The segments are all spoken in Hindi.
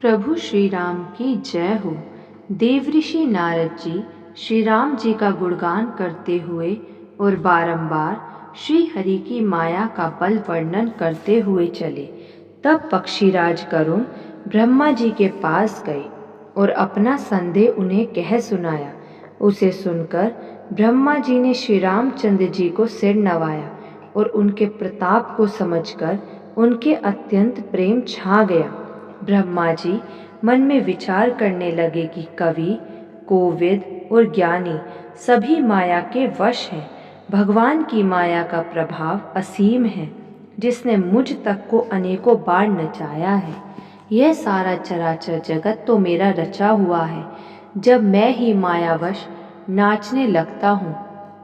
प्रभु श्री राम की जय हो। देवऋषि नारद जी श्री राम जी का गुणगान करते हुए और बारंबार श्री हरि की माया का बल वर्णन करते हुए चले। तब पक्षीराज गरुड़ ब्रह्मा जी के पास गए और अपना संदेह उन्हें कह सुनाया। उसे सुनकर ब्रह्मा जी ने श्री रामचंद्र जी को सिर नवाया और उनके प्रताप को समझकर उनके अत्यंत प्रेम छा गया। ब्रह्मा जी मन में विचार करने लगे कि कवि, कोविद और ज्ञानी सभी माया के वश हैं। भगवान की माया का प्रभाव असीम है, जिसने मुझ तक को अनेकों बार नचाया है। यह सारा चराचर जगत तो मेरा रचा हुआ है। जब मैं ही मायावश नाचने लगता हूँ,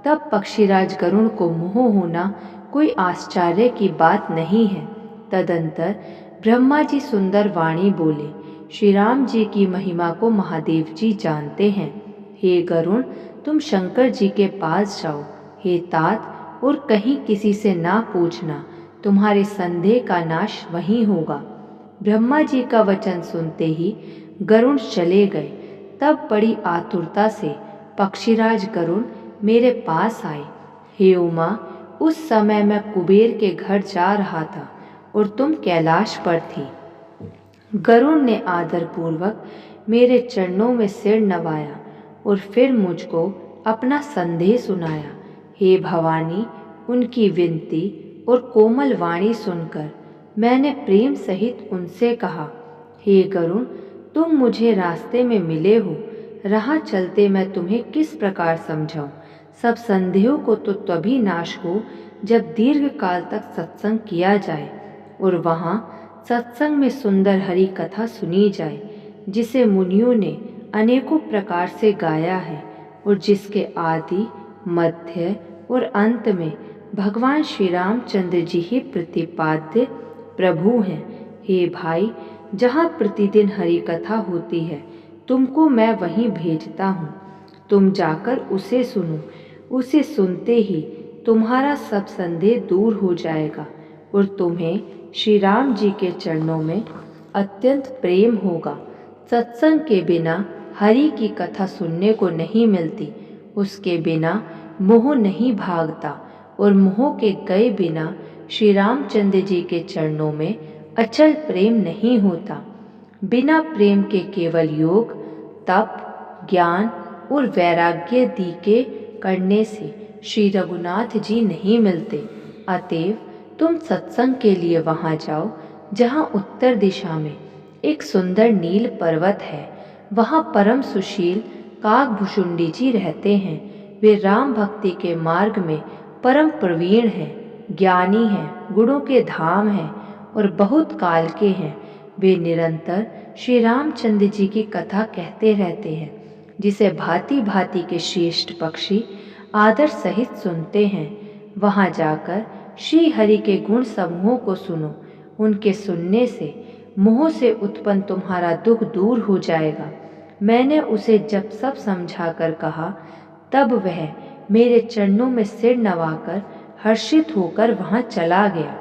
तब पक्षीराज गरुड़ को मोह होना कोई आश्चर्य की बात नहीं है। तदंतर ब्रह्मा जी सुंदर वाणी बोले। श्री राम जी की महिमा को महादेव जी जानते हैं। हे गरुड़, तुम शंकर जी के पास जाओ। हे तात, और कहीं किसी से ना पूछना, तुम्हारे संदेह का नाश वहीं होगा। ब्रह्मा जी का वचन सुनते ही गरुड़ चले गए। तब बड़ी आतुरता से पक्षीराज गरुड़ मेरे पास आए। हे उमा, उस समय मैं कुबेर के घर जा रहा था और तुम कैलाश पर थी। गरुड़ ने आदरपूर्वक मेरे चरणों में सिर नवाया और फिर मुझको अपना संदेह सुनाया। हे भवानी, उनकी विनती और कोमल वाणी सुनकर मैंने प्रेम सहित उनसे कहा, हे गरुड़, तुम मुझे रास्ते में मिले हो। राह चलते मैं तुम्हें किस प्रकार समझाऊं। सब संदेहों को तो तभी नाश हो जब दीर्घ काल तक सत्संग किया जाए और वहाँ सत्संग में सुंदर हरि कथा सुनी जाए, जिसे मुनियों ने अनेकों प्रकार से गाया है और जिसके आदि, मध्य और अंत में भगवान श्री रामचंद्र जी ही प्रतिपाद्य प्रभु हैं। हे भाई, जहाँ प्रतिदिन हरि कथा होती है, तुमको मैं वहीं भेजता हूँ। तुम जाकर उसे सुनो। उसे सुनते ही तुम्हारा सब संदेह दूर हो जाएगा और तुम्हें श्री राम जी के चरणों में अत्यंत प्रेम होगा। सत्संग के बिना हरि की कथा सुनने को नहीं मिलती। उसके बिना मोह नहीं भागता और मोह के गए बिना श्री रामचंद्र जी के चरणों में अचल प्रेम नहीं होता। बिना प्रेम के केवल योग, तप, ज्ञान और वैराग्य दी के करने से श्री रघुनाथ जी नहीं मिलते। अतएव तुम सत्संग के लिए वहां जाओ, जहां उत्तर दिशा में एक सुंदर नील पर्वत है। वहां परम सुशील काकभुशुंडी जी रहते हैं। वे राम भक्ति के मार्ग में परम प्रवीण हैं, ज्ञानी हैं, गुणों के धाम हैं और बहुत काल के हैं। वे निरंतर श्री रामचंद्र जी की कथा कहते रहते हैं, जिसे भांति भांति के श्रेष्ठ पक्षी आदर सहित सुनते हैं। वहां जाकर श्री हरि के गुण समूहों को सुनो। उनके सुनने से मोह से उत्पन्न तुम्हारा दुख दूर हो जाएगा। मैंने उसे जब सब समझाकर कहा, तब वह मेरे चरणों में सिर नवाकर हर्षित होकर वहां चला गया।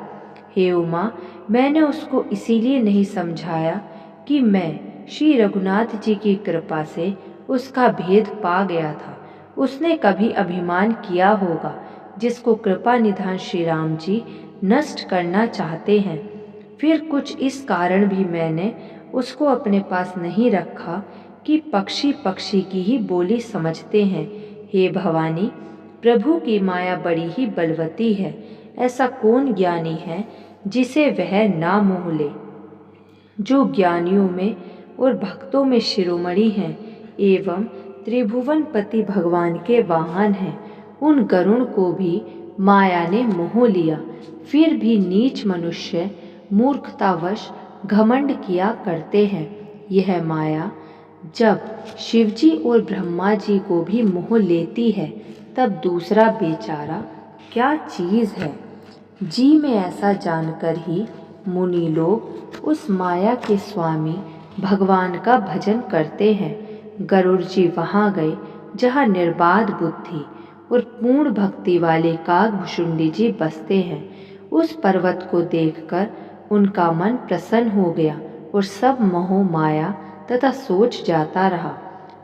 हे उमा, मैंने उसको इसीलिए नहीं समझाया कि मैं श्री रघुनाथ जी की कृपा से उसका भेद पा गया था। उसने कभी अभिमान किया होगा, जिसको कृपा निधान श्री राम जी नष्ट करना चाहते हैं। फिर कुछ इस कारण भी मैंने उसको अपने पास नहीं रखा कि पक्षी पक्षी की ही बोली समझते हैं। हे भवानी, प्रभु की माया बड़ी ही बलवती है। ऐसा कौन ज्ञानी है जिसे वह ना मोह ले। जो ज्ञानियों में और भक्तों में शिरोमणि हैं एवं त्रिभुवनपति भगवान के वाहन हैं, उन गरुड़ को भी माया ने मोह लिया। फिर भी नीच मनुष्य मूर्खतावश घमंड किया करते हैं। यह माया जब शिवजी और ब्रह्मा जी को भी मोह लेती है, तब दूसरा बेचारा क्या चीज़ है। जी में ऐसा जानकर ही मुनि लोग उस माया के स्वामी भगवान का भजन करते हैं। गरुड़ जी वहाँ गए जहाँ निर्बाध बुद्धि और पूर्ण भक्ति वाले काकभुशुंडी जी बसते हैं। उस पर्वत को देखकर उनका मन प्रसन्न हो गया और सब मोह माया तथा सोच जाता रहा।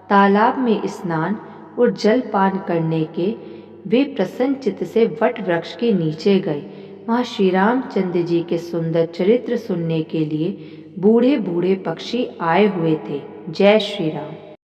तालाब में स्नान और जलपान करने के वे प्रसन्न चित्त से वट वृक्ष के नीचे गए। वहाँ श्री रामचंद्र जी के सुंदर चरित्र सुनने के लिए बूढ़े बूढ़े पक्षी आए हुए थे। जय श्री राम।